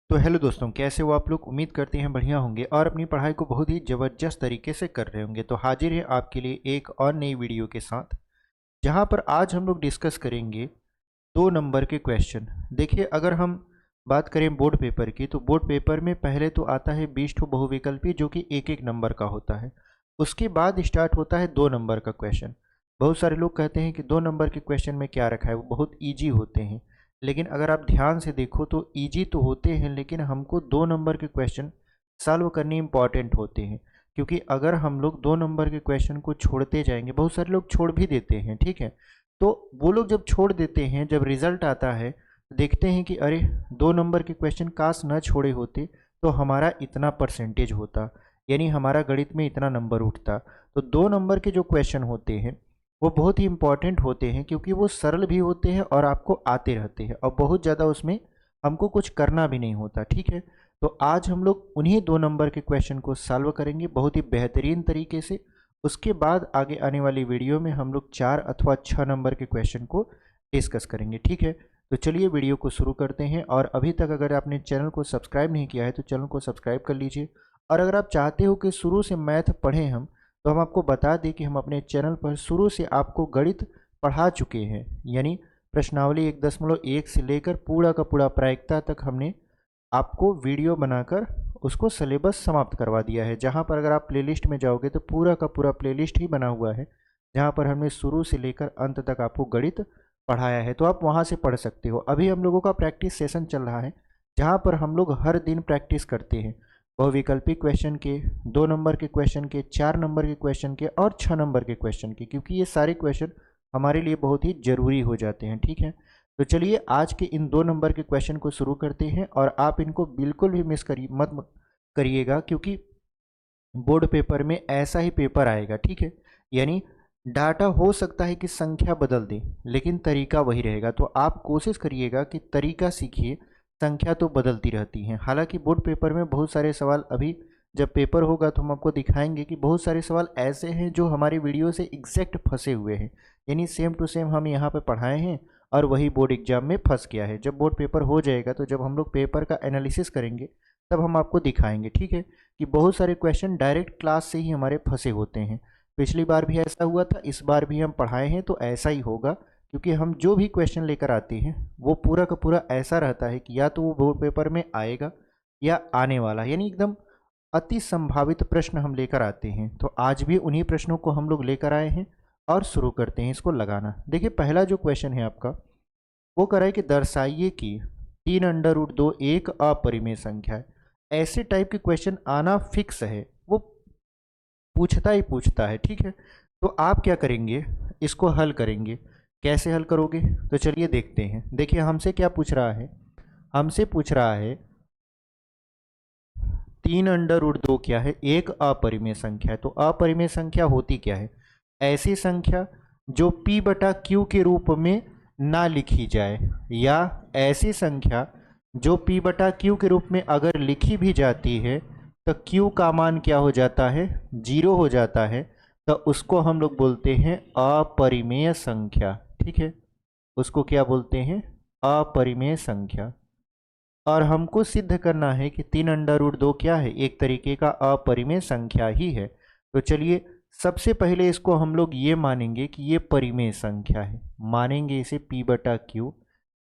तो हेलो दोस्तों, कैसे हो आप लोग। उम्मीद करते हैं बढ़िया होंगे और अपनी पढ़ाई को बहुत ही ज़बरदस्त तरीके से कर रहे होंगे। तो हाजिर है आपके लिए एक और नई वीडियो के साथ, जहां पर आज हम लोग डिस्कस करेंगे 2 नंबर के क्वेश्चन। देखिए, अगर हम बात करें बोर्ड पेपर की, तो बोर्ड पेपर में पहले तो आता है 20 बहुविकल्पी, जो कि एक एक नंबर का होता है। उसके बाद स्टार्ट होता है 2 नंबर का क्वेश्चन। बहुत सारे लोग कहते हैं कि 2 नंबर के क्वेश्चन में क्या रखा है, वो बहुत ईजी होते हैं। लेकिन अगर आप ध्यान से देखो तो ईजी तो होते हैं, लेकिन हमको 2 नंबर के क्वेश्चन सॉल्व करने इंपॉर्टेंट होते हैं। क्योंकि अगर हम लोग 2 नंबर के क्वेश्चन को छोड़ते जाएंगे, बहुत सारे लोग छोड़ भी देते हैं, ठीक है। तो वो लोग जब छोड़ देते हैं, जब रिजल्ट आता है देखते हैं कि अरे 2 नंबर के क्वेश्चन काश न छोड़े होते तो हमारा इतना परसेंटेज होता, यानी हमारा गणित में इतना नंबर उठता। तो 2 नंबर के जो क्वेश्चन होते हैं वो बहुत ही इंपॉर्टेंट होते हैं, क्योंकि वो सरल भी होते हैं और आपको आते रहते हैं, और बहुत ज़्यादा उसमें हमको कुछ करना भी नहीं होता, ठीक है। तो आज हम लोग उन्हीं 2 नंबर के क्वेश्चन को सॉल्व करेंगे बहुत ही बेहतरीन तरीके से। उसके बाद आगे आने वाली वीडियो में हम लोग 4 अथवा 6 नंबर के क्वेश्चन को डिस्कस करेंगे, ठीक है। तो चलिए वीडियो को शुरू करते हैं। और अभी तक अगर आपने चैनल को सब्सक्राइब नहीं किया है तो चैनल को सब्सक्राइब कर लीजिए। और अगर आप चाहते हो कि शुरू से मैथ पढ़ें हम, तो हम आपको बता दें कि हम अपने चैनल पर शुरू से आपको गणित पढ़ा चुके हैं। यानी प्रश्नावली 1.1 से लेकर पूरा का पूरा प्रायिकता तक हमने आपको वीडियो बनाकर उसको सिलेबस समाप्त करवा दिया है। जहाँ पर अगर आप प्लेलिस्ट में जाओगे तो पूरा का पूरा प्लेलिस्ट ही बना हुआ है, जहाँ पर हमने शुरू से लेकर अंत तक आपको गणित पढ़ाया है। तो आप वहाँ से पढ़ सकते हो। अभी हम लोगों का प्रैक्टिस सेशन चल रहा है, जहाँ पर हम लोग हर दिन प्रैक्टिस करते हैं बहुविकल्पी क्वेश्चन के, 2 नंबर के क्वेश्चन के, 4 नंबर के क्वेश्चन के और 6 नंबर के क्वेश्चन के, क्योंकि ये सारे क्वेश्चन हमारे लिए बहुत ही ज़रूरी हो जाते हैं, ठीक है। तो चलिए आज के इन 2 नंबर के क्वेश्चन को शुरू करते हैं। और आप इनको बिल्कुल भी मिस मत करिएगा, क्योंकि बोर्ड पेपर में ऐसा ही पेपर आएगा, ठीक है। यानी डाटा हो सकता है कि संख्या बदल दे, लेकिन तरीका वही रहेगा। तो आप कोशिश करिएगा कि तरीका सीखिए, संख्या तो बदलती रहती हैं। हालांकि बोर्ड पेपर में बहुत सारे सवाल, अभी जब पेपर होगा तो हम आपको दिखाएंगे कि बहुत सारे सवाल ऐसे हैं जो हमारी वीडियो से एग्जैक्ट फंसे हुए हैं, यानी सेम टू सेम हम यहाँ पे पढ़ाए हैं और वही बोर्ड एग्जाम में फंस गया है। जब बोर्ड पेपर हो जाएगा तो जब हम लोग पेपर का एनालिसिस करेंगे तब हम आपको दिखाएंगे, ठीक है, कि बहुत सारे क्वेश्चन डायरेक्ट क्लास से ही हमारे फंसे होते हैं। पिछली बार भी ऐसा हुआ था, इस बार भी हम पढ़ाए हैं तो ऐसा ही होगा, क्योंकि हम जो भी क्वेश्चन लेकर आते हैं वो पूरा का पूरा ऐसा रहता है कि या तो वो बोर्ड पेपर में आएगा या आने वाला, यानी एकदम अति संभावित प्रश्न हम लेकर आते हैं। तो आज भी उन्हीं प्रश्नों को हम लोग लेकर आए हैं और शुरू करते हैं इसको लगाना। देखिए, पहला जो क्वेश्चन है आपका वो करा है कि दर्शाइए कि 3√2 एक अपरिमेय संख्या है। ऐसे टाइप के क्वेश्चन आना फिक्स है, वो पूछता ही पूछता है, ठीक है। तो आप क्या करेंगे, इसको हल करेंगे। कैसे हल करोगे, तो चलिए देखते हैं। देखिए हमसे क्या पूछ रहा है, हमसे पूछ रहा है 3√2 क्या है, एक अपरिमेय संख्या है। तो अपरिमेय संख्या होती क्या है, ऐसी संख्या जो p/q के रूप में ना लिखी जाए, या ऐसी संख्या जो p/q के रूप में अगर लिखी भी जाती है तो q का मान क्या हो जाता है, 0 हो जाता है। तो उसको हम लोग बोलते हैं अपरिमेय संख्या, ठीक है। उसको क्या बोलते हैं, अपरिमेय संख्या। और हमको सिद्ध करना है कि 3√2 क्या है, एक तरीके का अपरिमेय संख्या ही है। तो चलिए सबसे पहले इसको हम लोग ये मानेंगे कि ये परिमेय संख्या है, मानेंगे इसे p/q।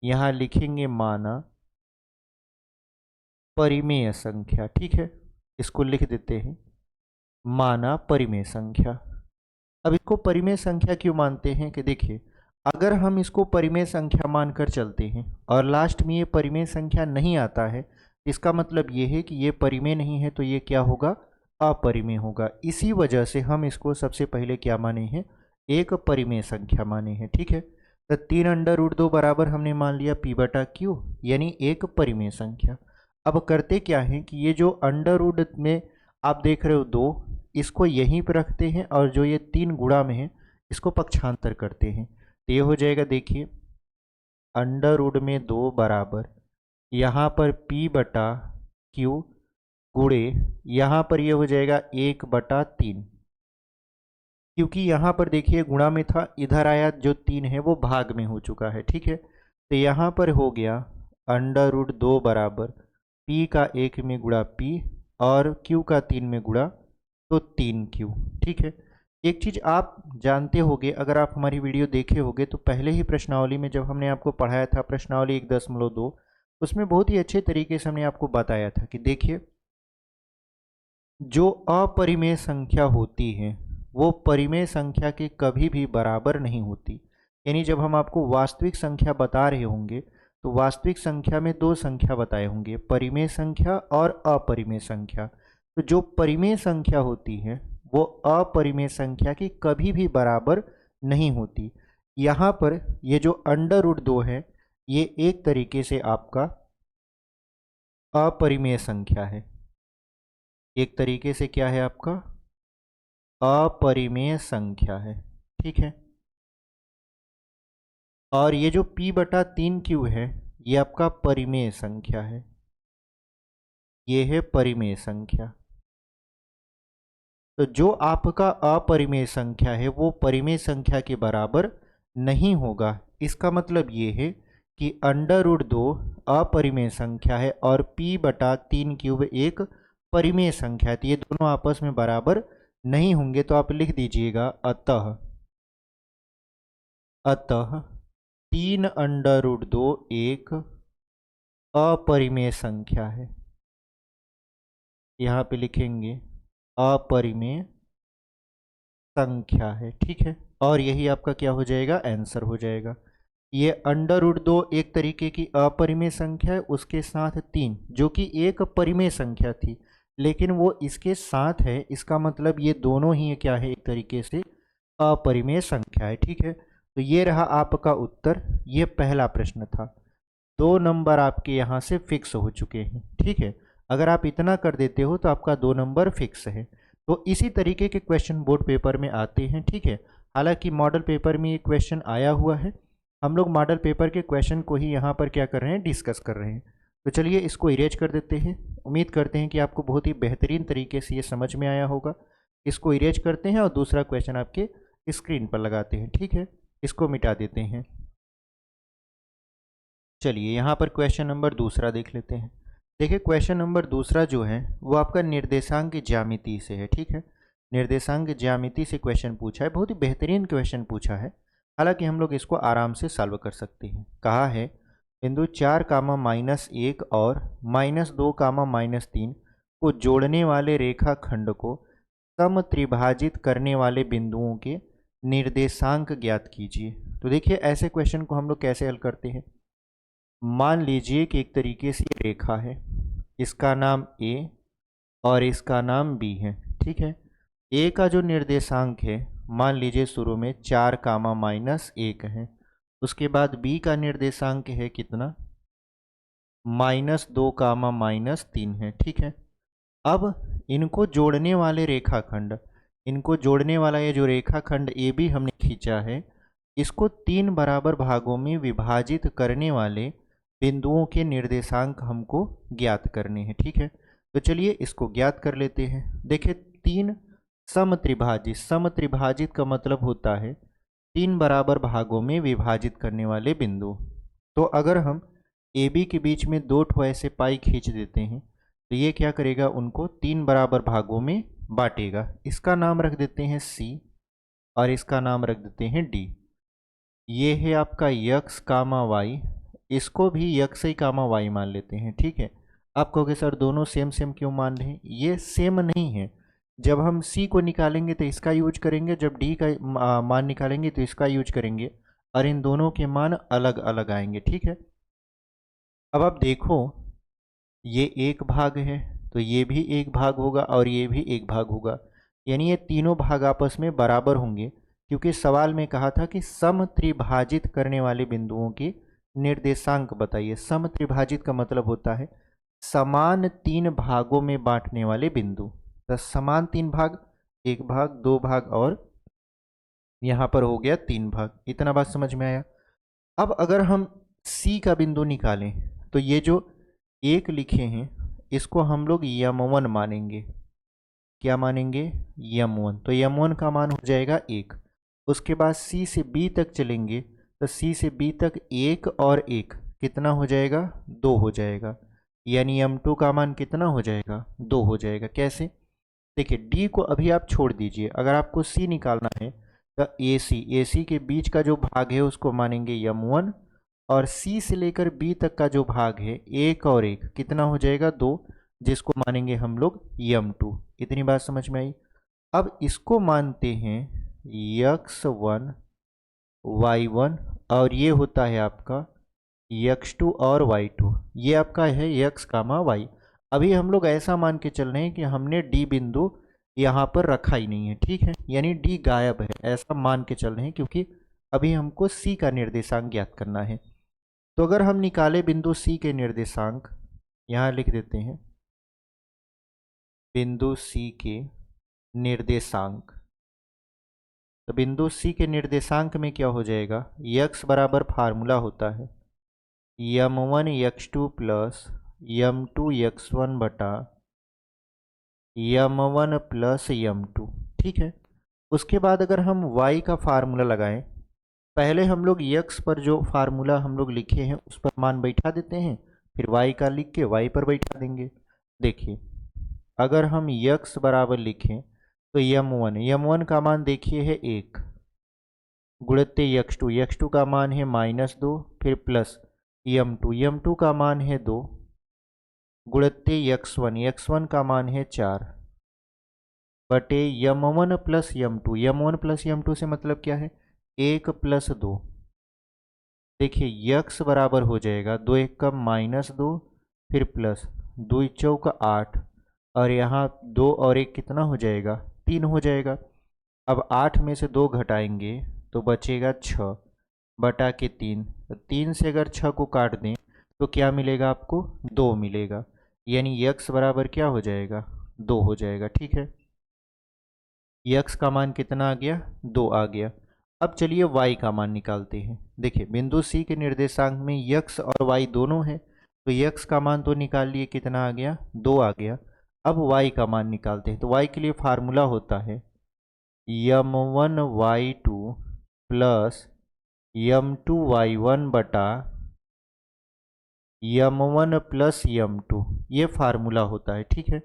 यहाँ लिखेंगे माना परिमेय संख्या, ठीक है। इसको लिख देते हैं माना परिमेय संख्या। अब इसको परिमेय संख्या क्यों मानते हैं, कि देखिए अगर हम इसको परिमेय संख्या मानकर चलते हैं और लास्ट में ये परिमेय संख्या नहीं आता है, इसका मतलब ये है कि ये परिमेय नहीं है, तो ये क्या होगा, अपरिमेय होगा। इसी वजह से हम इसको सबसे पहले क्या माने हैं, एक परिमेय संख्या माने हैं, ठीक है। तो 3√2 बराबर हमने मान लिया p/q, यानी एक परिमेय संख्या। अब करते क्या है कि ये जो अंडर रूट में आप देख रहे हो 2, इसको यहीं पर रखते हैं, और जो ये 3 गुणा में है इसको पक्षांतर करते हैं। तो ये हो जाएगा, देखिए √2 बराबर यहाँ पर p/q गुणे यहाँ पर ये हो जाएगा 1/3, क्योंकि यहाँ पर देखिए गुणा में था, इधर आया जो 3 है वो भाग में हो चुका है, ठीक है। तो यहाँ पर हो गया √2 बराबर P का 1 में गुणा P और Q का 3 में गुणा, तो 3Q। ठीक है। एक चीज़ आप जानते होंगे, अगर आप हमारी वीडियो देखे होंगे तो पहले ही प्रश्नावली में जब हमने आपको पढ़ाया था प्रश्नावली 1.2, उसमें बहुत ही अच्छे तरीके से हमने आपको बताया था कि देखिए, जो अपरिमेय संख्या होती है वो परिमेय संख्या के कभी भी बराबर नहीं होती। यानी जब हम आपको वास्तविक संख्या बता रहे होंगे तो वास्तविक संख्या में दो संख्या बताए होंगे, परिमेय संख्या और अपरिमेय संख्या। तो जो परिमेय संख्या होती है वो अपरिमेय संख्या की कभी भी बराबर नहीं होती। यहाँ पर ये जो √2 है ये एक तरीके से आपका अपरिमेय संख्या है, एक तरीके से क्या है, आपका अपरिमेय संख्या है। ठीक है। और ये जो P/3Q है ये आपका परिमेय संख्या है, ये है परिमेय संख्या। तो जो आपका अपरिमेय संख्या है वो परिमेय संख्या के बराबर नहीं होगा। इसका मतलब ये है कि √2 अपरिमेय संख्या है और P/3Q एक परिमेय संख्या है, तो ये दोनों आपस में बराबर नहीं होंगे। तो आप लिख दीजिएगा अतः 3√2 एक अपरिमेय संख्या है। यहाँ पे लिखेंगे अपरिमेय संख्या है। ठीक है। और यही आपका क्या हो जाएगा, आंसर हो जाएगा। ये √2 एक तरीके की अपरिमेय संख्या है, उसके साथ 3 जो कि एक परिमेय संख्या थी लेकिन वो इसके साथ है, इसका मतलब ये दोनों ही क्या है, एक तरीके से अपरिमेय संख्या है। ठीक है। तो ये रहा आपका उत्तर, ये पहला प्रश्न था। 2 नंबर आपके यहाँ से फिक्स हो चुके हैं। ठीक है। अगर आप इतना कर देते हो तो आपका 2 नंबर फिक्स है। तो इसी तरीके के क्वेश्चन बोर्ड पेपर में आते हैं। ठीक है। हालांकि मॉडल पेपर में ये क्वेश्चन आया हुआ है, हम लोग मॉडल पेपर के क्वेश्चन को ही यहाँ पर क्या कर रहे हैं, डिस्कस कर रहे हैं। तो चलिए इसको इरेज कर देते हैं। उम्मीद करते हैं कि आपको बहुत ही बेहतरीन तरीके से ये समझ में आया होगा। इसको इरेज करते हैं और दूसरा क्वेश्चन आपके स्क्रीन पर लगाते हैं। ठीक है। इसको मिटा देते हैं। चलिए यहाँ पर क्वेश्चन नंबर दूसरा देख लेते हैं। देखिए क्वेश्चन नंबर दूसरा जो है वो आपका निर्देशांक ज्यामिति से है। ठीक है। निर्देशांक ज्यामिति से क्वेश्चन पूछा है, बहुत ही बेहतरीन क्वेश्चन पूछा है। हालांकि हम लोग इसको आराम से सॉल्व कर सकते हैं। कहा है बिंदु 4, -1 और -2, -3 को जोड़ने वाले रेखाखंड को समत्रिभाजित करने वाले बिंदुओं के निर्देशांक ज्ञात कीजिए। तो देखिए ऐसे क्वेश्चन को हम लोग कैसे हल करते हैं। मान लीजिए कि एक तरीके से रेखा है, इसका नाम A और इसका नाम B है। ठीक है। A का जो निर्देशांक है मान लीजिए शुरू में 4, -1 है। उसके बाद B का निर्देशांक है कितना, -2, -3 है। ठीक है। अब इनको जोड़ने वाले रेखाखंड, इनको जोड़ने वाला ये जो रेखाखंड AB हमने खींचा है, इसको 3 बराबर भागों में विभाजित करने वाले बिंदुओं के निर्देशांक हमको ज्ञात करने हैं। ठीक है। तो चलिए इसको ज्ञात कर लेते हैं। देखिए 3 समत्रिभाजित, समत्रिभाजित का मतलब होता है 3 बराबर भागों में विभाजित करने वाले बिंदु। तो अगर हम AB के बीच में 2 ठो ऐसे पाई खींच देते हैं तो ये क्या करेगा, उनको 3 बराबर भागों में बांटेगा। इसका नाम रख देते हैं C और इसका नाम रख देते हैं D। ये है आपका x, y, इसको भी x, y मान लेते हैं। ठीक है। आप कहोगे सर दोनों सेम सेम क्यों मान रहे हैं, ये सेम नहीं है। जब हम C को निकालेंगे तो इसका यूज करेंगे, जब D का मान निकालेंगे तो इसका यूज करेंगे, और इन दोनों के मान अलग अलग आएंगे। ठीक है। अब आप देखो ये एक भाग है तो ये भी एक भाग होगा और ये भी एक भाग होगा, यानी ये तीनों भाग आपस में बराबर होंगे, क्योंकि सवाल में कहा था कि समत्रिभाजित करने वाले बिंदुओं के निर्देशांक बताइए। समत्रिभाजित का मतलब होता है समान 3 भागों में बांटने वाले बिंदु। तो समान 3 भाग, 1 भाग, 2 भाग और यहाँ पर हो गया 3 भाग। इतना बात समझ में आया। अब अगर हम C का बिंदु निकालें तो ये जो एक लिखे हैं इसको हम लोग M1 मानेंगे। क्या मानेंगे, M1। तो M1 का मान हो जाएगा 1। उसके बाद C से B तक चलेंगे तो C से B तक 1 और 1 कितना हो जाएगा, 2 हो जाएगा। यानी m2 का मान कितना हो जाएगा, 2 हो जाएगा। कैसे? देखिए d को अभी आप छोड़ दीजिए, अगर आपको c निकालना है तो AC के बीच का जो भाग है उसको मानेंगे m1, और C से लेकर B तक का जो भाग है एक और एक कितना हो जाएगा, 2, जिसको मानेंगे हम लोग m2। इतनी बात समझ में आई? अब इसको मानते हैं x1 y1, और ये होता है आपका x2 और y2। ये आपका है x, y। अभी हम लोग ऐसा मान के चल रहे हैं कि हमने D बिंदु यहाँ पर रखा ही नहीं है, ठीक है, यानी D गायब है, ऐसा मान के चल रहे हैं, क्योंकि अभी हमको C का निर्देशांक ज्ञात करना है। तो अगर हम निकाले बिंदु C के निर्देशांक, यहाँ लिख देते हैं बिंदु C के निर्देशांक, तो बिंदु C के निर्देशांक में क्या हो जाएगा, x बराबर फार्मूला होता है m1 x2 plus m2 x1 बटा m1 प्लस m2, ठीक है। उसके बाद अगर हम y का फार्मूला लगाएं, पहले हम लोग x पर जो फार्मूला हम लोग लिखे हैं उस पर मान बैठा देते हैं, फिर y का लिख के y पर बैठा देंगे। देखिए अगर हम x बराबर लिखें तो m1 का मान देखिए है 1, गुणित्य x2 का मान है -2, फिर प्लस m2 का मान है 2, गुणित्य x1 का मान है 4, बटे m1 प्लस m2 से मतलब क्या है, 1 प्लस 2। देखिए x बराबर हो जाएगा 2 1 का -2, फिर प्लस 2 चौका 8, और यहाँ 2 और 1 कितना हो जाएगा, 3 हो जाएगा। अब 8 में से 2 घटाएंगे तो बचेगा 6 बटा के 3। 3 से अगर 6 को काट दें तो क्या मिलेगा आपको, 2 मिलेगा, यानी x बराबर क्या हो जाएगा, 2 हो जाएगा, ठीक है। x का मान कितना आ गया, 2 आ गया। अब चलिए y का मान निकालते हैं। देखिए बिंदु C के निर्देशांक में x और y दोनों है, तो x का मान तो निकाल लिए, कितना आ गया, 2 आ गया। अब y का मान निकालते हैं, तो y के लिए फार्मूला होता है m1 y2 plus m2 y1 बटा m1 प्लस m2, ये फार्मूला होता है, ठीक है।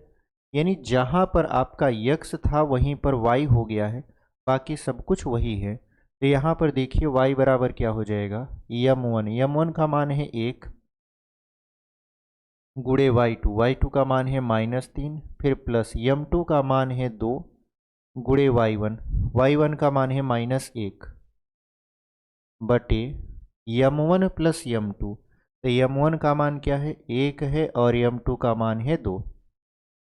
यानी जहाँ पर आपका x था वहीं पर y हो गया है, बाकी सब कुछ वही है। तो यहाँ पर देखिए y बराबर क्या हो जाएगा, m1 का मान है 1, गुणे y2 का मान है -3, फिर प्लस m2 का मान है 2, गुणे y1 का मान है -1, बटे m1 प्लस m2। तो m1 का मान क्या है, 1 है, और m2 का मान है 2।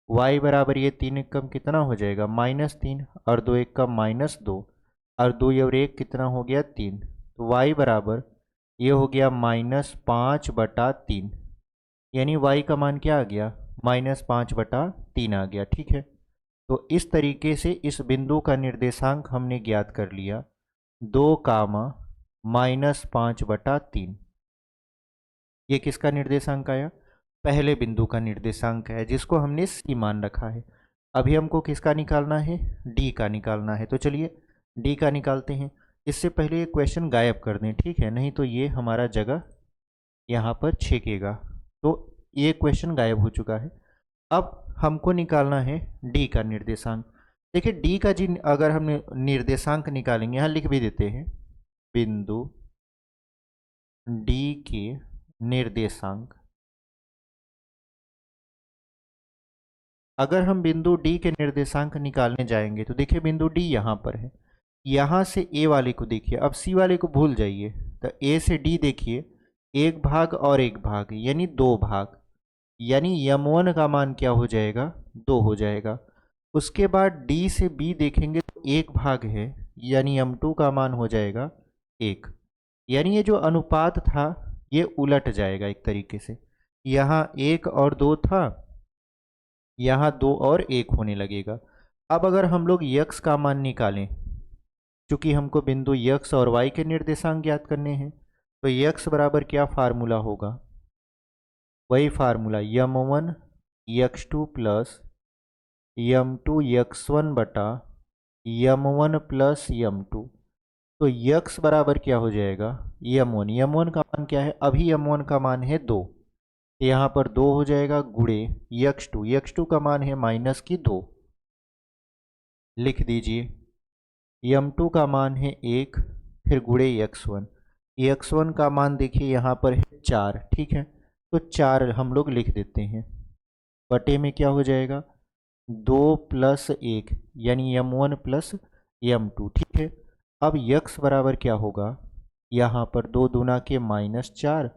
y बराबर ये 3 एकम कितना हो जाएगा, -3, और 2 एकम -2, और 2 और 1 कितना हो गया, 3। तो y बराबर ये हो गया -5 बटा 3, यानी y का मान क्या आ गया, -5 बटा 3 आ गया, ठीक है। तो इस तरीके से इस बिंदु का निर्देशांक हमने ज्ञात कर लिया, 2 कामा -5 बटा 3। ये किसका निर्देशांक आया, पहले बिंदु का निर्देशांक है, जिसको हमने C मान रखा है। अभी हमको किसका निकालना है, D का निकालना है। तो चलिए D का निकालते हैं। इससे पहले ये क्वेश्चन गायब कर दें, ठीक है, नहीं तो ये हमारा जगह यहाँ पर छेकेगा। तो ये क्वेश्चन गायब हो चुका है। अब हमको निकालना है D का निर्देशांक। देखिए D का जी अगर हम निर्देशांक निकालेंगे, यहाँ लिख भी देते हैं बिंदु D के निर्देशांक। अगर हम बिंदु D के निर्देशांक निकालने जाएंगे तो देखिए बिंदु D यहाँ पर है, यहाँ से A वाले को देखिए, अब C वाले को भूल जाइए, तो A से D देखिए, एक भाग और एक भाग, यानी 2 भाग, यानी m1 का मान क्या हो जाएगा, 2 हो जाएगा। उसके बाद D से B देखेंगे तो एक भाग है, यानी m2 का मान हो जाएगा 1, यानी ये जो अनुपात था ये उलट जाएगा एक तरीके से, यहाँ 1 और 2 था, यहाँ 2 और 1 होने लगेगा। अब अगर हम लोग x का मान निकालें, चूंकि हमको बिंदु x और y के निर्देशांक ज्ञात करने हैं, तो x बराबर क्या फार्मूला होगा, वही formula m1 x2 plus m2 x1 बटा m1 प्लस m2। तो x बराबर क्या हो जाएगा, m1 का मान क्या है, अभी m1 का मान है 2, यहाँ पर 2 हो जाएगा गुणे x2 का मान है -2 लिख दीजिए। m2 का मान है 1 फिर गुणे x1 का मान देखिए यहाँ पर है 4। ठीक है, तो 4 हम लोग लिख देते हैं। बटे में क्या हो जाएगा 2 + 1 यानी m1 + m2। ठीक है, अब x बराबर क्या होगा, यहाँ पर 2 दूना के -4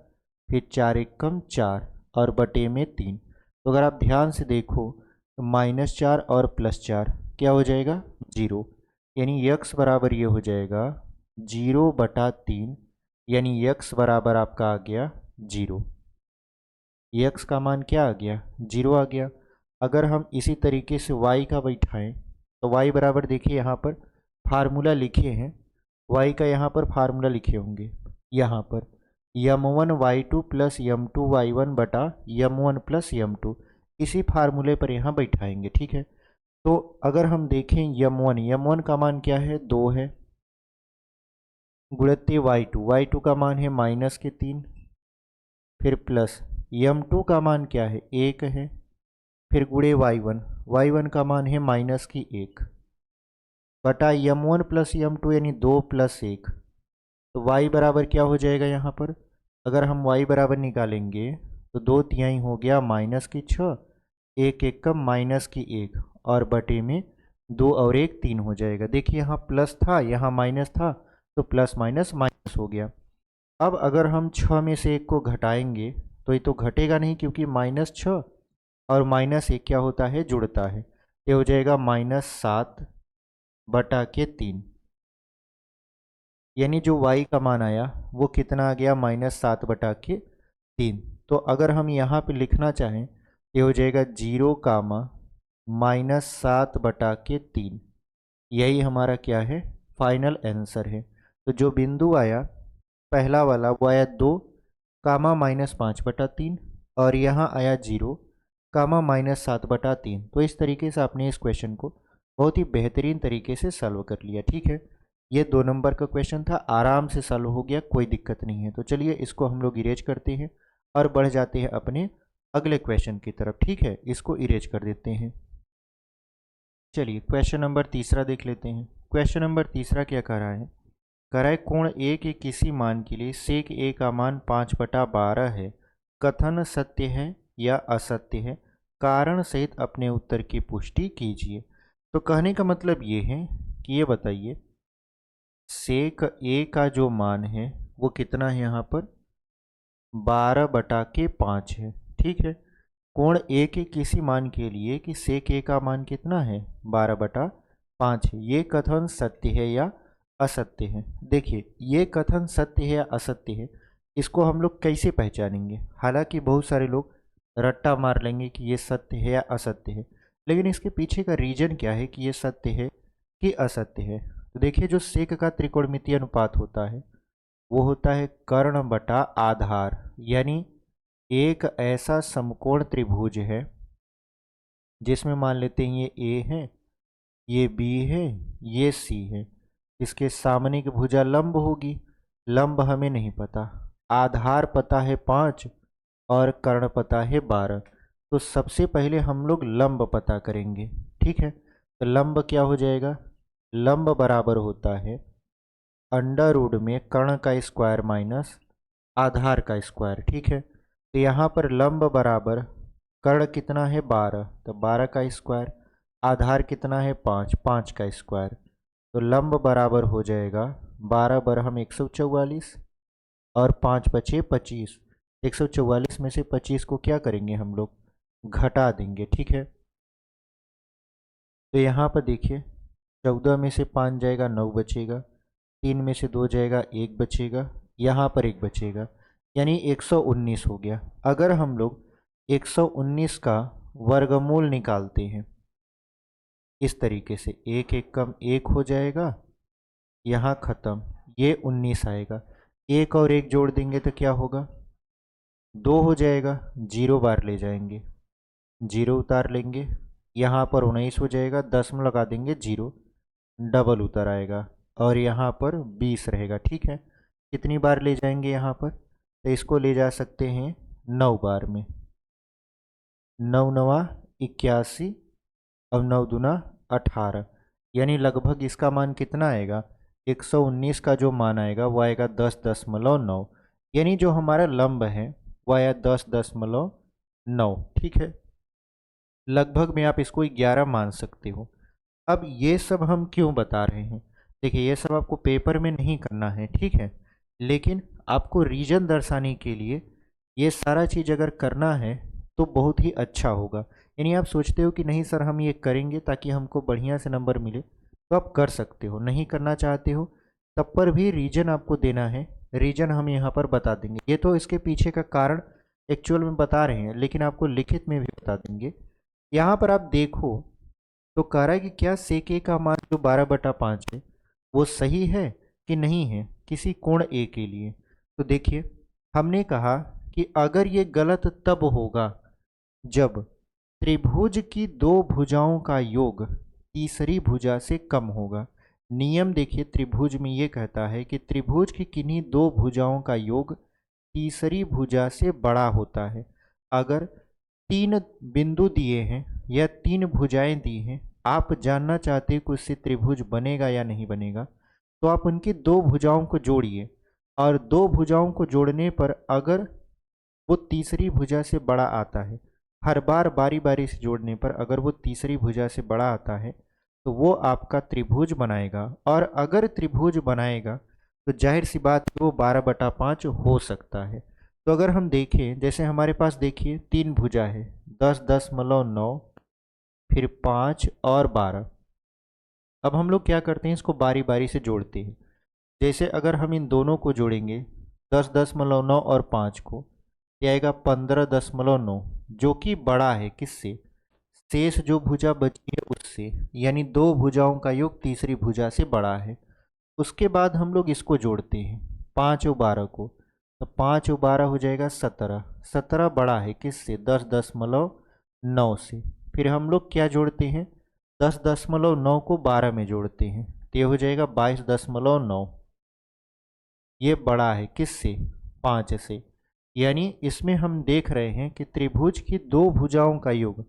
फिर 4 एकम 4 और बटे में 3। तो अगर आप ध्यान से देखो तो -4 और +4 क्या हो जाएगा 0, यानी x बराबर ये हो जाएगा 0/3, यानी x बराबर आपका आ गया 0। x का मान क्या आ गया 0 आ गया। अगर हम इसी तरीके से y का बैठाएं तो y बराबर देखिए यहाँ पर फार्मूला लिखे हैं, y का यहाँ पर फार्मूला लिखे होंगे, यहाँ पर m1 y2 + m2 y1 बटा m1 + m2, इसी फार्मूले पर यहाँ बैठाएंगे। ठीक है, तो अगर हम देखें m1 का मान क्या है 2 है, गुणित्य y2 का मान है -3, फिर प्लस m2 का मान क्या है 1 है, फिर गुणे y1 का मान है -1 बटा m1 + m2 यानी 2 + 1। तो y बराबर क्या हो जाएगा यहाँ पर, अगर हम y बराबर निकालेंगे तो 2 तिहाई हो गया -6, 1 एकम -1 और बटे में 2 और 1 3 हो जाएगा। देखिए यहाँ प्लस था यहाँ माइनस था तो प्लस माइनस माइनस हो गया। अब अगर हम 6 में से 1 को घटाएंगे तो ये तो घटेगा नहीं, क्योंकि -6 और -1 क्या होता है जुड़ता है, ये हो जाएगा -7/3, यानी जो y का मान आया वो कितना आ गया -7/3। तो अगर हम यहाँ पे लिखना चाहें ये हो जाएगा 0, -7/3, यही हमारा क्या है फाइनल आंसर है। तो जो बिंदु आया पहला वाला वो आया 2, -5/3 और यहाँ आया 0, -7/3। तो इस तरीके से आपने इस क्वेश्चन को बहुत ही बेहतरीन तरीके से सॉल्व कर लिया। ठीक है, ये 2 नंबर का क्वेश्चन था, आराम से सॉल्व हो गया, कोई दिक्कत नहीं है। तो चलिए इसको हम लोग इरेज करते हैं और बढ़ जाते हैं अपने अगले क्वेश्चन की तरफ। ठीक है, इसको इरेज कर देते हैं। चलिए क्वेश्चन नंबर तीसरा देख लेते हैं। क्वेश्चन नंबर तीसरा क्या कह रहा है, कह रहा है कोण ए के किसी मान के लिए सेक ए का मान 5/12 है, कथन सत्य है या असत्य है, कारण सहित अपने उत्तर की पुष्टि कीजिए। तो कहने का मतलब ये है कि ये बताइए सेक ए का जो मान है वो कितना है, यहाँ पर 12/5 है। ठीक है, कोण ए के किसी मान के लिए कि सेक ए का मान कितना है 12/5 है, ये कथन सत्य है या असत्य है। देखिए ये कथन सत्य है या असत्य है, इसको हम लोग कैसे पहचानेंगे। हालांकि बहुत सारे लोग रट्टा मार लेंगे कि ये सत्य है या असत्य है, लेकिन इसके पीछे का रीजन क्या है कि ये सत्य है कि असत्य है। तो देखिए जो सेक का त्रिकोणमितीय अनुपात होता है वो होता है कर्ण बटा आधार, यानी एक ऐसा समकोण त्रिभुज है जिसमें मान लेते हैं ये ए है, ये बी है, ये सी है, इसके सामने की भुजा लंब होगी, लंब हमें नहीं पता, आधार पता है 5 और कर्ण पता है 12। तो सबसे पहले हम लोग लंब पता करेंगे। ठीक है, तो लंब क्या हो जाएगा, लंब बराबर होता है अंडर रूट में कर्ण का स्क्वायर माइनस आधार का स्क्वायर। ठीक है, तो यहाँ पर लंब बराबर कर्ण कितना है 12, तो 12 का स्क्वायर, आधार कितना है 5, 5 का स्क्वायर। तो लंब बराबर हो जाएगा 12 बरहम 144 और 5 बचे 25। 144 में से 25 को क्या करेंगे हम लोग घटा देंगे। ठीक है, तो यहाँ पर देखिए 14 में से 5 जाएगा 9 बचेगा, 3 में से 2 जाएगा 1 बचेगा, यहाँ पर 1 बचेगा, यानी 119 हो गया। अगर हम लोग 119 का वर्गमूल निकालते हैं इस तरीके से, 1 एकम 1 हो जाएगा, यहाँ ख़त्म, ये 19 आएगा, 1 और 1 जोड़ देंगे तो क्या होगा 2 हो जाएगा, 0 बार ले जाएंगे, 0 उतार लेंगे, यहाँ पर 19 हो जाएगा, 10 में लगा देंगे 0, डबल उतर आएगा और यहाँ पर 20 रहेगा। ठीक है, कितनी बार ले जाएंगे यहाँ पर, तो इसको ले जा सकते हैं 9 बार में। 9 नवा 81 और 9 दूना 18, यानी लगभग इसका मान कितना आएगा, 119 का जो मान आएगा वो आएगा 10.9, यानी जो हमारा लंब है वो आया 10.9। ठीक है, लगभग में आप इसको 11 मान सकते हो। अब ये सब हम क्यों बता रहे हैं, देखिए ये सब आपको पेपर में नहीं करना है, ठीक है, लेकिन आपको रीजन दर्शाने के लिए ये सारा चीज़ अगर करना है तो बहुत ही अच्छा होगा। यानी आप सोचते हो कि नहीं सर हम ये करेंगे ताकि हमको बढ़िया से नंबर मिले, तो आप कर सकते हो, नहीं करना चाहते हो तब पर भी रीजन आपको देना है, रीजन हम यहाँ पर बता देंगे। ये तो इसके पीछे का कारण एक्चुअल में बता रहे हैं, लेकिन आपको लिखित में भी बता देंगे। यहाँ पर आप देखो तो कह रहा है कि क्या सेक ए का मान जो 12/5 है वो सही है कि नहीं है किसी कोण ए के लिए। तो देखिए हमने कहा कि अगर ये गलत तब होगा जब त्रिभुज की दो भुजाओं का योग तीसरी भुजा से कम होगा। नियम देखिए त्रिभुज में ये कहता है कि त्रिभुज की किन्हीं दो भुजाओं का योग तीसरी भुजा से बड़ा होता है। अगर 3 बिंदु दिए हैं या 3 भुजाएं दी हैं, आप जानना चाहते हैं कि उससे त्रिभुज बनेगा या नहीं बनेगा, तो आप उनकी दो भुजाओं को जोड़िए और दो भुजाओं को जोड़ने पर अगर वो तीसरी भुजा से बड़ा आता है, हर बार बारी बारी से जोड़ने पर अगर वो तीसरी भुजा से बड़ा आता है तो वो आपका त्रिभुज बनाएगा। और अगर त्रिभुज बनाएगा तो जाहिर सी बात है वो 12/5 हो सकता है। तो अगर हम देखें जैसे हमारे पास देखिए 3 भुजा है, 10.9, फिर 5 और 12। अब हम लोग क्या करते हैं, इसको बारी बारी से जोड़ते हैं। जैसे अगर हम इन दोनों को जोड़ेंगे 10.9 और 5 को, यह आएगा 15.9, जो कि बड़ा है किससे, शेष जो भुजा बची है उससे, यानी दो भुजाओं का योग तीसरी भुजा से बड़ा है। उसके बाद हम लोग इसको जोड़ते हैं 5 और 12 को, तो 5 और 12 हो जाएगा 17, 17 बड़ा है किससे, 10.9 से। फिर हम लोग क्या जोड़ते हैं, 10.9 को 12 में जोड़ते हैं तो ये हो जाएगा 22.9, ये बड़ा है किससे, 5 से। यानी इसमें हम देख रहे हैं कि त्रिभुज की दो भुजाओं का योग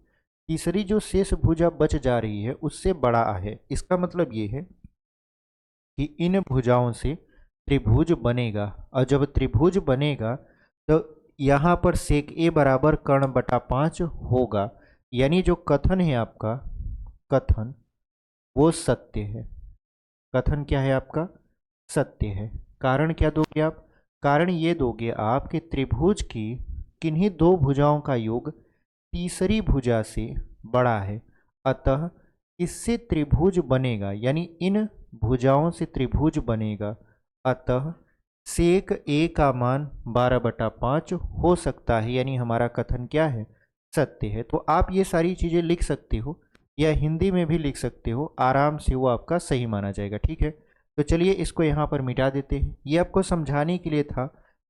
तीसरी जो शेष भुजा बच जा रही है उससे बड़ा है। इसका मतलब ये है कि इन भुजाओं से त्रिभुज बनेगा, और जब त्रिभुज बनेगा तो यहाँ पर सेक ए बराबर कर्ण/5 होगा। यानी जो कथन है आपका, कथन वो सत्य है। कथन क्या है आपका, सत्य है। कारण क्या दोगे आप, कारण ये दोगे आप कि त्रिभुज की किन्हीं दो भुजाओं का योग तीसरी भुजा से बड़ा है, अतः इससे त्रिभुज बनेगा, यानी इन भुजाओं से त्रिभुज बनेगा, अतः सेक ए का मान 12/5 हो सकता है। यानी हमारा कथन क्या है, सत्य है। तो आप ये सारी चीज़ें लिख सकते हो या हिंदी में भी लिख सकते हो, आराम से वो आपका सही माना जाएगा। ठीक है, तो चलिए इसको यहाँ पर मिटा देते हैं। ये आपको समझाने के लिए था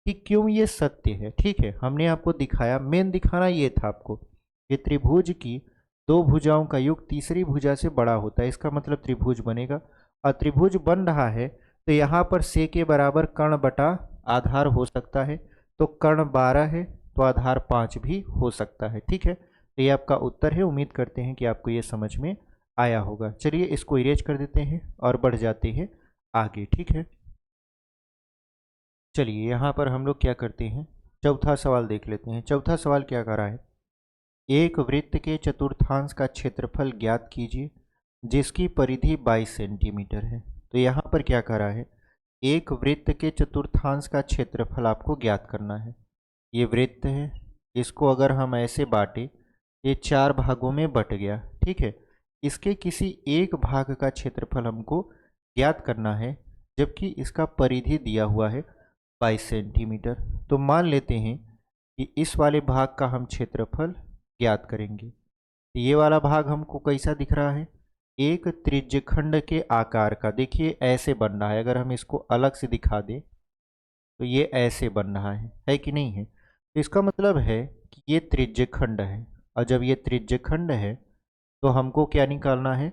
कि क्यों ये सत्य है। ठीक है, हमने आपको दिखाया, मेन दिखाना ये था आपको कि त्रिभुज की दो भुजाओं का योग तीसरी भुजा से बड़ा होता है, इसका मतलब त्रिभुज बनेगा। और त्रिभुज बन रहा है तो यहाँ पर से के बराबर कर्ण बटा आधार हो सकता है, तो कर्ण 12 है तो आधार 5 भी हो सकता है। ठीक है, तो ये आपका उत्तर है। उम्मीद करते हैं कि आपको ये समझ में आया होगा। चलिए इसको इरेज कर देते हैं और बढ़ जाते हैं आगे। ठीक है, चलिए यहाँ पर हम लोग क्या करते हैं, चौथा सवाल देख लेते हैं। चौथा सवाल क्या कर रहा है, एक वृत्त के चतुर्थांश का क्षेत्रफल ज्ञात कीजिए जिसकी परिधि 22 सेंटीमीटर है। तो यहाँ पर क्या कर रहा है, एक वृत्त के चतुर्थांश का क्षेत्रफल आपको ज्ञात करना है। ये वृत्त है, इसको अगर हम ऐसे बांटे, ये 4 भागों में बट गया। ठीक है, इसके किसी एक भाग का क्षेत्रफल हमको ज्ञात करना है, जबकि इसका परिधि दिया हुआ है 22 सेंटीमीटर। तो मान लेते हैं कि इस वाले भाग का हम क्षेत्रफल ज्ञात करेंगे। तो ये वाला भाग हमको कैसा दिख रहा है, एक त्रिज्यखंड के आकार का। देखिए ऐसे बन रहा है, अगर हम इसको अलग से दिखा दें तो ये ऐसे बन रहा है कि नहीं है। तो इसका मतलब है कि ये त्रिज्यखंड है, और जब ये त्रिज्यखंड है तो हमको क्या निकालना है,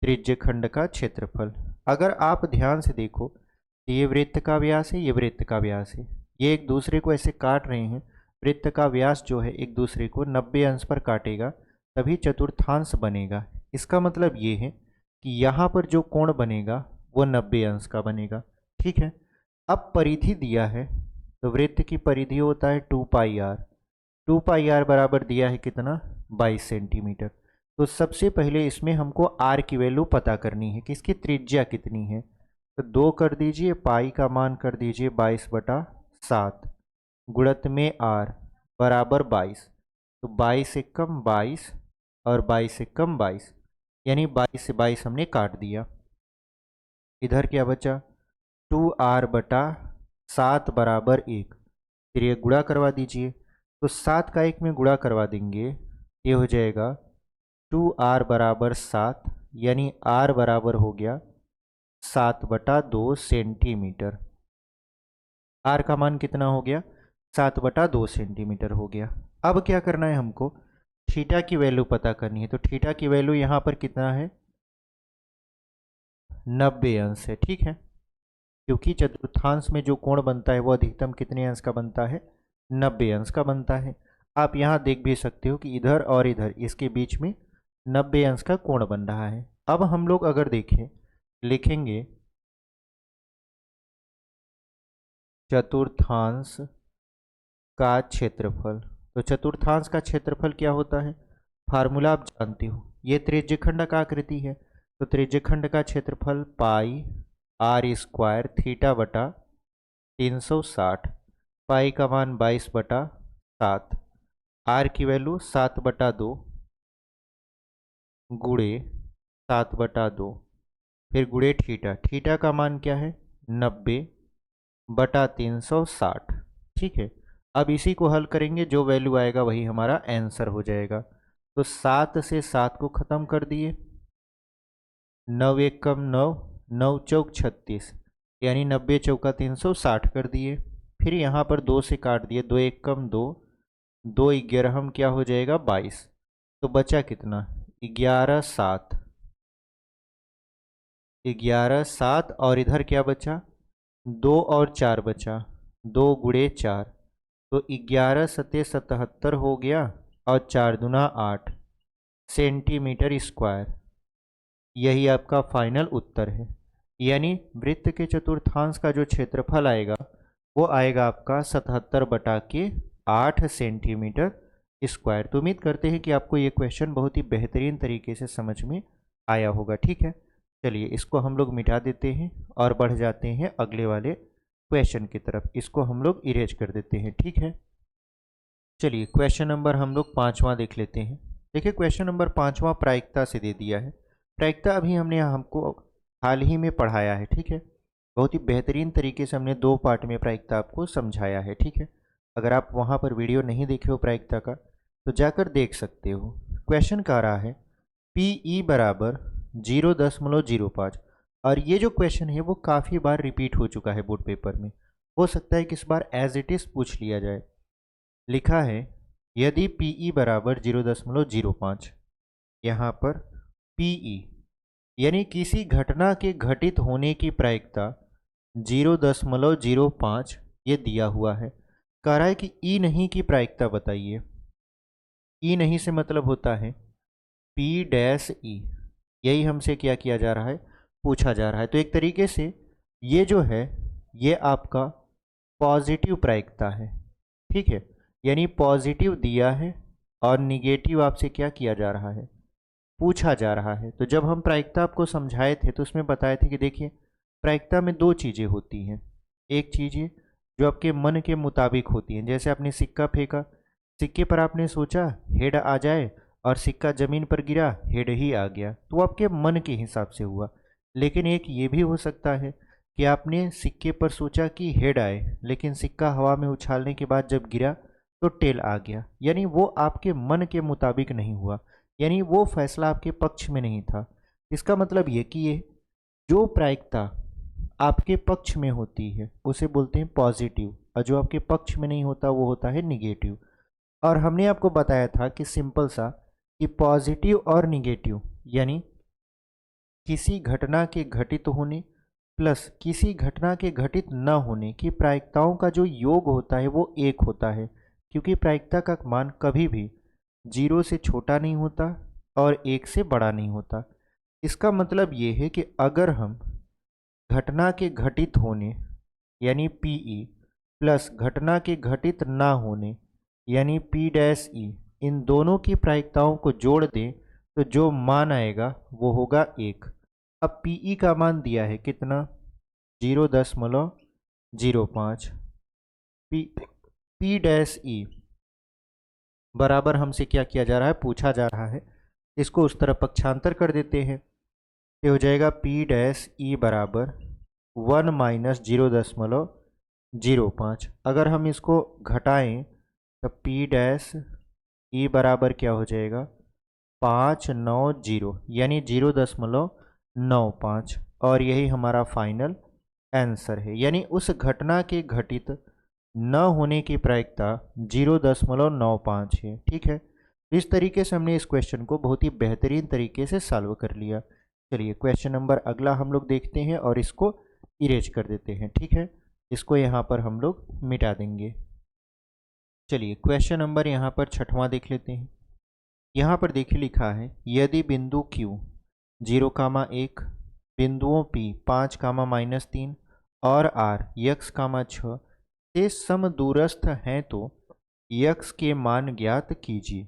त्रिज्यखंड का क्षेत्रफल। अगर आप ध्यान से देखो तो ये वृत्त का व्यास है, ये वृत्त का व्यास है, ये एक दूसरे को ऐसे काट रहे हैं। वृत्त का व्यास जो है एक दूसरे को 90 अंश पर काटेगा तभी चतुर्थांश बनेगा। इसका मतलब ये है कि यहाँ पर जो कोण बनेगा वो 90 अंश का बनेगा। ठीक है, अब परिधि दिया है तो वृत्त की परिधि होता है 2 पाई आर। 2 पाई आर बराबर दिया है कितना, 22 सेंटीमीटर। तो सबसे पहले इसमें हमको आर की वैल्यू पता करनी है कि इसकी त्रिज्या कितनी है। तो 2 कर दीजिए, पाई का मान कर दीजिए 22/7 गुणित में आर बराबर 22। तो 22 एकम 22 और 22 एकम 22, यानी 22 से 22 हमने काट दिया। इधर क्या बचा, 2r/7 बराबर 1। फिर ये गुणा करवा दीजिए, तो 7 का 1 में गुणा करवा देंगे, ये हो जाएगा 2r बराबर 7, यानी r बराबर हो गया 7/2 सेंटीमीटर। r का मान कितना हो गया, 7/2 सेंटीमीटर हो गया। अब क्या करना है हमको, थीटा की वैल्यू पता करनी है। तो थीटा की वैल्यू यहाँ पर कितना है, 90 अंश है। ठीक है, क्योंकि चतुर्थांश में जो कोण बनता है वो अधिकतम कितने अंश का बनता है, 90 अंश का बनता है। आप यहाँ देख भी सकते हो कि इधर और इधर इसके बीच में 90 अंश का कोण बन रहा है। अब हम लोग अगर देखें, लिखेंगे चतुर्थांश का क्षेत्रफल। तो चतुर्थांश का क्षेत्रफल क्या होता है, फार्मूला आप जानते हो, ये त्रिज्यखंड का आकृति है। तो त्रिज्यखंड का क्षेत्रफल पाई r² थीटा बटा 360, पाई का मान 22/7, r की वैल्यू 7/2 गुणे 7/2, फिर गुणे थीटा, थीटा का मान क्या है 90/360। ठीक है, अब इसी को हल करेंगे, जो वैल्यू आएगा वही हमारा आंसर हो जाएगा। तो 7 से 7 को ख़त्म कर दिए, 9 एकम 9, 9 चौक 36, यानी 90 चौका 360 कर दिए। फिर यहाँ पर 2 से काट दिए, 2 एकम 2, 2 11 क्या हो जाएगा 22। तो बचा कितना, 11/7, 11/7, और इधर क्या बचा, 2 और 4 बचा, 2 गुणे 4, तो 11×7=77 हो गया, और 4 दूना 8 सेंटीमीटर स्क्वायर। यही आपका फाइनल उत्तर है। यानी वृत्त के चतुर्थांश का जो क्षेत्रफल आएगा वो आएगा आपका 77/8 सेंटीमीटर स्क्वायर। तो उम्मीद करते हैं कि आपको ये क्वेश्चन बहुत ही बेहतरीन तरीके से समझ में आया होगा। ठीक है, चलिए इसको हम लोग मिटा देते हैं और बढ़ जाते हैं अगले वाले क्वेश्चन की तरफ। इसको हम लोग इरेज कर देते हैं। ठीक है, चलिए क्वेश्चन नंबर हम लोग 5वां देख लेते हैं। देखिए क्वेश्चन नंबर 5वां प्रायिकता से दे दिया है। प्रायिकता अभी हमने हमको हाल ही में पढ़ाया है। ठीक है, बहुत ही बेहतरीन तरीके से हमने 2 पार्ट में प्रायिकता आपको समझाया है। ठीक है, अगर आप वहाँ पर वीडियो नहीं देखे हो प्रायिकता का तो जाकर देख सकते हो। क्वेश्चन कह रहा है PE बराबर 0.05, और ये जो क्वेश्चन है वो काफ़ी बार रिपीट हो चुका है बोर्ड पेपर में। हो सकता है कि इस बार एज इट इज़ पूछ लिया जाए। लिखा है यदि PE बराबर 0.05, यहाँ पर PE यानी किसी घटना के घटित होने की प्रायिकता 0.05 ये दिया हुआ है। कह रहा है कि ई नहीं की प्रायिकता बताइए। ई नहीं से मतलब होता है P-E, यही हमसे क्या किया जा रहा है, पूछा जा रहा है। तो एक तरीके से ये जो है ये आपका पॉजिटिव प्रायिकता है। ठीक है, यानी पॉजिटिव दिया है और निगेटिव आपसे क्या किया जा रहा है, पूछा जा रहा है। तो जब हम प्रायिकता आपको समझाए थे तो उसमें बताए थे कि देखिए प्रायिकता में 2 चीज़ें होती हैं। एक चीज़ ये जो आपके मन के मुताबिक होती हैं, जैसे आपने सिक्का फेंका, सिक्के पर आपने सोचा हेड आ जाए और सिक्का ज़मीन पर गिरा, हेड ही आ गया, तो वो आपके मन के हिसाब से हुआ। लेकिन एक ये भी हो सकता है कि आपने सिक्के पर सोचा कि हेड आए, लेकिन सिक्का हवा में उछालने के बाद जब गिरा तो टेल आ गया, यानी वो आपके मन के मुताबिक नहीं हुआ, यानी वो फैसला आपके पक्ष में नहीं था। इसका मतलब ये कि ये जो प्रायिकता आपके पक्ष में होती है उसे बोलते हैं पॉजिटिव, और जो आपके पक्ष में नहीं होता वो होता है निगेटिव। और हमने आपको बताया था कि सिंपल सा कि पॉजिटिव और निगेटिव यानी किसी घटना के घटित होने प्लस किसी घटना के घटित न होने की प्रायिकताओं का जो योग होता है वो 1 होता है। क्योंकि प्रायिकता का मान कभी भी 0 से छोटा नहीं होता और 1 से बड़ा नहीं होता। इसका मतलब ये है कि अगर हम घटना के घटित होने यानी पीई प्लस घटना के घटित ना होने यानी पी डैश ई, इन दोनों की प्रायिकताओं को जोड़ दें तो जो मान आएगा वो होगा 1। अब पीई का मान दिया है कितना, 0.05। पी डैश ई बराबर हमसे क्या किया जा रहा है, पूछा जा रहा है। इसको उस तरफ पक्षांतर कर देते हैं, ये हो जाएगा पी डैश ई बराबर 1 माइनस 0.05। अगर हम इसको घटाएं तो पी डैश ई बराबर क्या हो जाएगा, 590 यानी 0.95, और यही हमारा फाइनल आंसर है। यानी उस घटना के घटित न होने की प्रायिकता 0.95 है। ठीक है, इस तरीके से हमने इस क्वेश्चन को बहुत ही बेहतरीन तरीके से सॉल्व कर लिया। चलिए क्वेश्चन नंबर अगला हम लोग देखते हैं और इसको इरेज कर देते हैं। ठीक है, इसको यहाँ पर हम लोग मिटा देंगे। चलिए क्वेश्चन नंबर यहाँ पर 6वां देख लेते हैं। यहाँ पर देखिए लिखा है, यदि बिंदु Q 0,1, बिंदुओं P 5, -3 और R x, 6 से समदूरस्थ हैं तो x के मान ज्ञात कीजिए।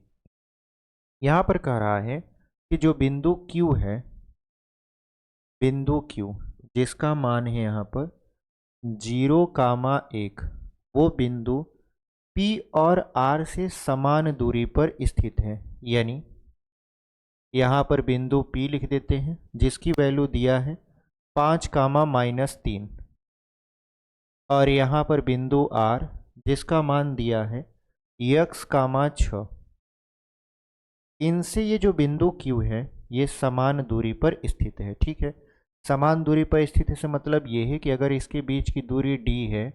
यहाँ पर कह रहा है कि जो बिंदु Q है, बिंदु Q जिसका मान है यहाँ पर 0,1, वो बिंदु P और R से समान दूरी पर स्थित है। यानी यहाँ पर बिंदु P लिख देते हैं जिसकी वैल्यू दिया है 5, और यहाँ पर बिंदु R जिसका मान दिया है x, 6। इनसे ये जो बिंदु Q है ये समान दूरी पर स्थित है। ठीक है, समान दूरी पर स्थित से मतलब ये है कि अगर इसके बीच की दूरी d है,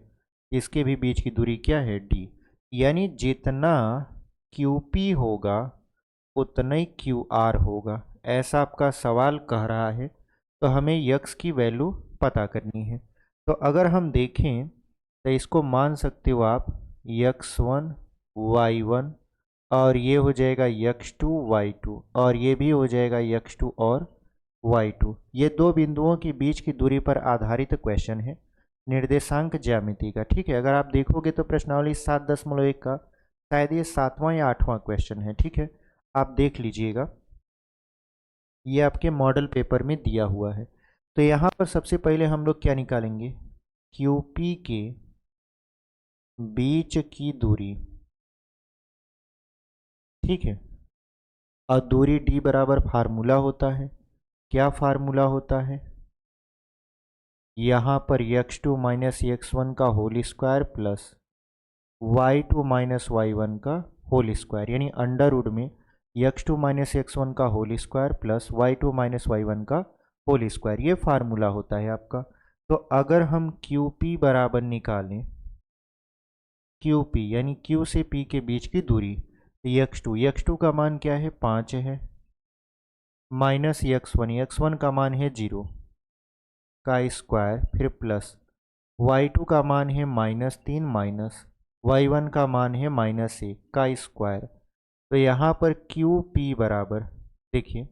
इसके भी बीच की दूरी क्या है, d। यानी जितना QP होगा उतना ही QR होगा, ऐसा आपका सवाल कह रहा है। तो हमें x की वैल्यू पता करनी है। तो अगर हम देखें तो इसको मान सकते हो आप x1, y1, और ये हो जाएगा x2, y2, और ये भी हो जाएगा x2 और y2। ये दो बिंदुओं के बीच की दूरी पर आधारित क्वेश्चन है निर्देशांक ज्यामिति का। ठीक है, अगर आप देखोगे तो प्रश्नावली 7.1 का शायद ये 7वां या 8वां क्वेश्चन है। ठीक है, आप देख लीजिएगा, ये आपके मॉडल पेपर में दिया हुआ है। तो यहाँ पर सबसे पहले हम लोग क्या निकालेंगे, QP के बीच की दूरी। ठीक है, और दूरी d बराबर फार्मूला होता है, क्या फार्मूला होता है, यहाँ पर x2 माइनस x1 का whole square plus y2 minus y1 का होल स्क्वायर, यानी अंडर रूट में x2 माइनस x1 का whole square plus y2 minus y1 का होल स्क्वायर, ये फार्मूला होता है आपका। तो अगर हम QP बराबर निकालें, QP यानी Q से P के बीच की दूरी, x2 का मान क्या है, 5 है, माइनस x1 का मान है 0 का स्क्वायर, फिर प्लस y2 का मान है -3 माइनस y1 का मान है -1 का स्क्वायर। तो यहाँ पर QP बराबर देखिए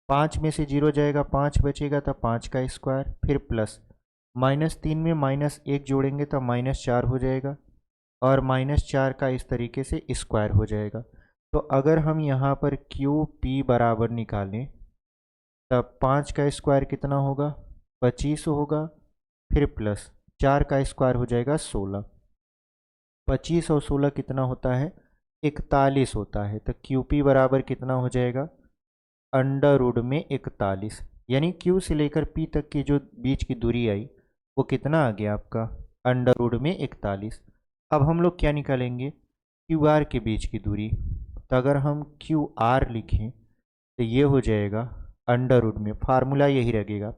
5 में से 0 जाएगा, 5 बचेगा तो 5 का स्क्वायर, फिर प्लस -3 में -1 जोड़ेंगे तो -4 हो जाएगा, और -4 का इस तरीके से स्क्वायर हो जाएगा। तो अगर हम यहाँ पर QP बराबर निकालें तब 5 का स्क्वायर कितना होगा, 25 होगा, फिर प्लस 4 का स्क्वायर हो जाएगा 16। 25 और 16 कितना होता है, 41 होता है। तो QP बराबर कितना हो जाएगा, अंडर रूट में 41, यानी Q से लेकर P तक की जो बीच की दूरी आई वो कितना आ गया आपका, अंडर रूट में 41। अब हम लोग क्या निकालेंगे, QR के बीच की दूरी। तो अगर हम QR लिखें तो ये हो जाएगा अंडर रूट में, फार्मूला यही रहेगा,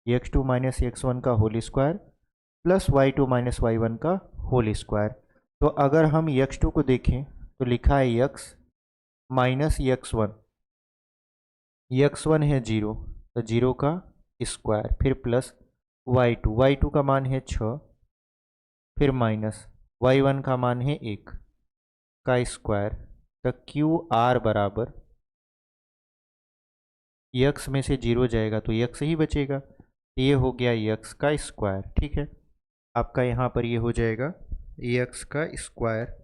x2 माइनस x1 का whole square plus y2 minus y1 का होल स्क्वायर। तो अगर हम x2 को देखें तो लिखा है x माइनस x1 है 0, तो 0 का स्क्वायर, फिर प्लस y2 का मान है 6, फिर माइनस y1 का मान है 1, का स्क्वायर, तो क्यू आर बराबर यक्स में से 0 जाएगा तो यक्स ही बचेगा, ये हो गया यक्स का स्क्वायर। ठीक है, आपका यहाँ पर ये हो जाएगा यक्स का स्क्वायर।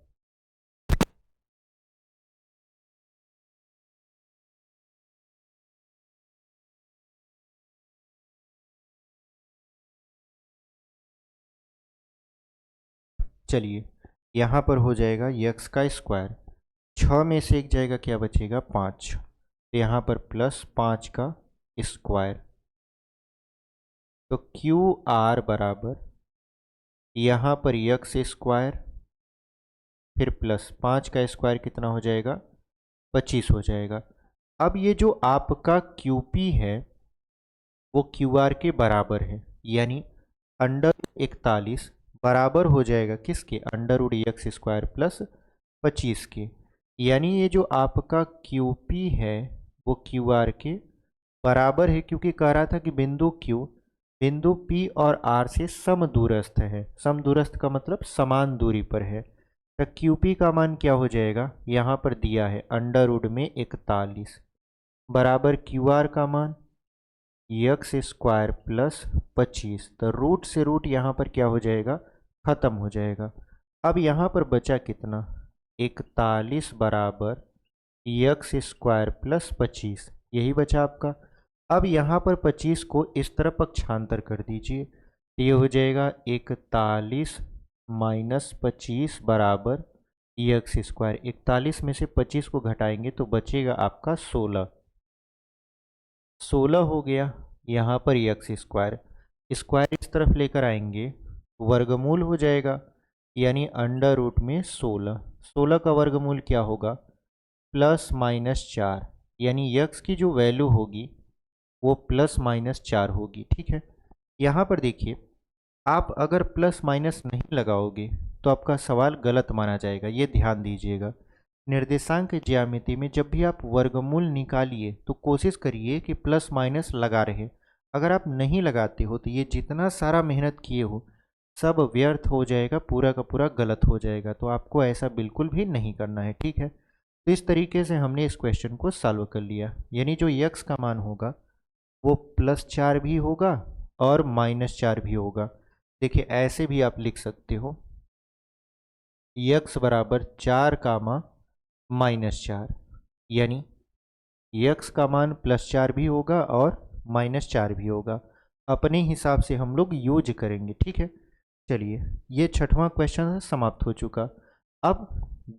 चलिए, यहाँ पर हो जाएगा यक्स का स्क्वायर, 6 में से एक जाएगा, क्या बचेगा 5, तो यहाँ पर प्लस 5 का स्क्वायर, तो क्यू आर बराबर यहाँ पर यक्स स्क्वायर फिर प्लस 5 का स्क्वायर कितना हो जाएगा 25 हो जाएगा। अब ये जो आपका क्यू पी है वो क्यू आर के बराबर है, यानी अंडर 41 बराबर हो जाएगा किसके, under root x square plus 25 के। यानी ये जो आपका क्यू पी है वो क्यू आर के बराबर है, क्योंकि कह रहा था कि बिंदु क्यू बिंदु पी और आर से समदूरस्थ है। समदूरस्थ का मतलब समान दूरी पर है। तो क्यू पी का मान क्या हो जाएगा, यहाँ पर दिया है अंडर रूट में 41 बराबर क्यू आर का मान यक्स स्क्वायर प्लस 25, तो रूट से रूट यहाँ पर क्या हो जाएगा, ख़त्म हो जाएगा। अब यहाँ पर बचा कितना, 41 बराबर यक्स स्क्वायर प्लस 25, यही बचा आपका। अब यहाँ पर 25 को इस तरफ पक्षांतर कर दीजिए, तो ये हो जाएगा 41 माइनस 25 बराबर यक्स स्क्वायर। 41 में से 25 को घटाएंगे तो बचेगा आपका 16, 16 हो गया। यहाँ पर यक्स स्क्वायर, स्क्वायर इस तरफ लेकर आएंगे वर्गमूल हो जाएगा, यानी अंडर रूट में 16, 16 का वर्गमूल क्या होगा प्लस माइनस 4, यानी यक्स की जो वैल्यू होगी वो प्लस माइनस 4 होगी। ठीक है, यहाँ पर देखिए, आप अगर प्लस माइनस नहीं लगाओगे तो आपका सवाल गलत माना जाएगा, ये ध्यान दीजिएगा। निर्देशांक ज्यामिति में जब भी आप वर्गमूल निकालिए तो कोशिश करिए कि प्लस माइनस लगा रहे। अगर आप नहीं लगाते हो तो ये जितना सारा मेहनत किए हो सब व्यर्थ हो जाएगा, पूरा का पूरा गलत हो जाएगा। तो आपको ऐसा बिल्कुल भी नहीं करना है। ठीक है, तो इस तरीके से हमने इस क्वेश्चन को सॉल्व कर लिया, यानी जो यक्स का मान होगा वो +4 भी होगा और -4 भी होगा। देखिए ऐसे भी आप लिख सकते हो, यक्स बराबर 4 कामा -4, यानी यक्स का मान +4 भी होगा और -4 भी होगा। अपने हिसाब से हम लोग यूज करेंगे। ठीक है, चलिए ये 6वां क्वेश्चन समाप्त हो चुका। अब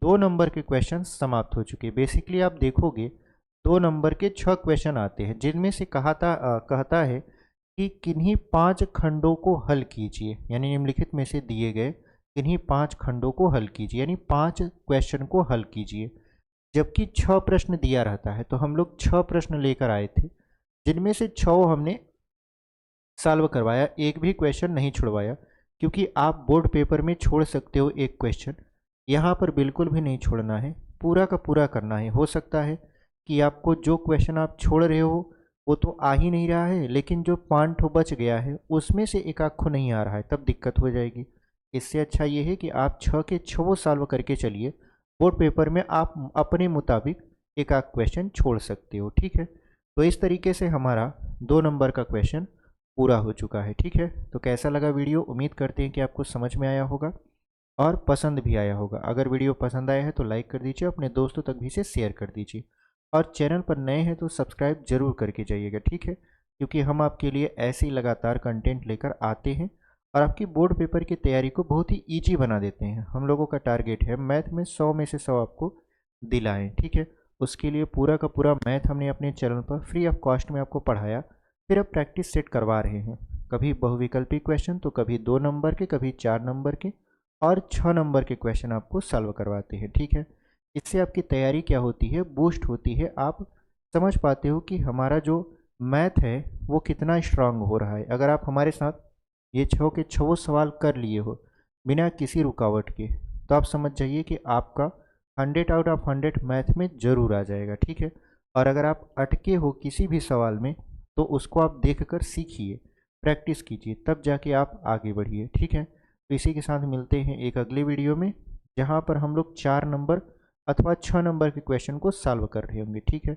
2 नंबर के क्वेश्चन समाप्त हो चुके। बेसिकली आप देखोगे 2 नंबर के 6 क्वेश्चन आते हैं, जिनमें से कहता है कि किन्हीं 5 खंडों को हल कीजिए, यानी निम्नलिखित में से दिए गए किन्हीं 5 खंडों को हल कीजिए, यानी 5 क्वेश्चन को हल कीजिए। जबकि 6 प्रश्न दिया रहता है, तो हम लोग 6 प्रश्न लेकर आए थे, जिनमें से 6 हमने सॉल्व करवाया, एक भी क्वेश्चन नहीं छुड़वाया। क्योंकि आप बोर्ड पेपर में छोड़ सकते हो एक क्वेश्चन, यहाँ पर बिल्कुल भी नहीं छोड़ना है, पूरा का पूरा करना है। हो सकता है कि आपको जो क्वेश्चन आप छोड़ रहे हो वो तो आ ही नहीं रहा है, लेकिन जो 5 ठो बच गया है उसमें से एक आध नहीं आ रहा है, तब दिक्कत हो जाएगी। इससे अच्छा ये है कि आप 6 के 6 सॉल्व करके चलिए, बोर्ड पेपर में आप अपने मुताबिक एक आध क्वेश्चन छोड़ सकते हो। ठीक है, तो इस तरीके से हमारा 2 नंबर का क्वेश्चन पूरा हो चुका है। ठीक है, तो कैसा लगा वीडियो, उम्मीद करते हैं कि आपको समझ में आया होगा और पसंद भी आया होगा। अगर वीडियो पसंद आया है तो लाइक कर दीजिए, अपने दोस्तों तक भी इसे शेयर कर दीजिए, और चैनल पर नए हैं तो सब्सक्राइब जरूर करके जाइएगा। ठीक है, क्योंकि हम आपके लिए ऐसे ही लगातार कंटेंट लेकर आते हैं और आपकी बोर्ड पेपर की तैयारी को बहुत ही ईजी बना देते हैं। हम लोगों का टारगेट है मैथ में 100 में से 100 आपको दिलाएं। ठीक है, उसके लिए पूरा का पूरा मैथ हमने अपने चैनल पर फ्री ऑफ कॉस्ट में आपको पढ़ाया, फिर अब प्रैक्टिस सेट करवा रहे हैं। कभी बहुविकल्पी क्वेश्चन तो कभी 2 नंबर के, कभी 4 नंबर के और 6 नंबर के क्वेश्चन आपको सॉल्व करवाते हैं। ठीक है, इससे आपकी तैयारी क्या होती है, बूस्ट होती है। आप समझ पाते हो कि हमारा जो मैथ है वो कितना स्ट्रांग हो रहा है। अगर आप हमारे साथ ये 6 के 6 सवाल कर लिए हो बिना किसी रुकावट के, तो आप समझ जाइए कि आपका 100 आउट ऑफ 100 मैथ में ज़रूर आ जाएगा। ठीक है, और अगर आप अटके हो किसी भी सवाल में तो उसको आप देखकर सीखिए, प्रैक्टिस कीजिए, तब जाके आप आगे बढ़िए। ठीक है, तो इसी के साथ मिलते हैं एक अगले वीडियो में। जहाँ पर हम लोग 4 नंबर अथवा 6 नंबर के क्वेश्चन को सॉल्व कर रहे होंगे। ठीक है,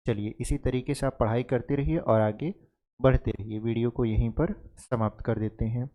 चलिए इसी तरीके से आप पढ़ाई करते रहिए और आगे बढ़ते रहिए। वीडियो को यहीं पर समाप्त कर देते हैं।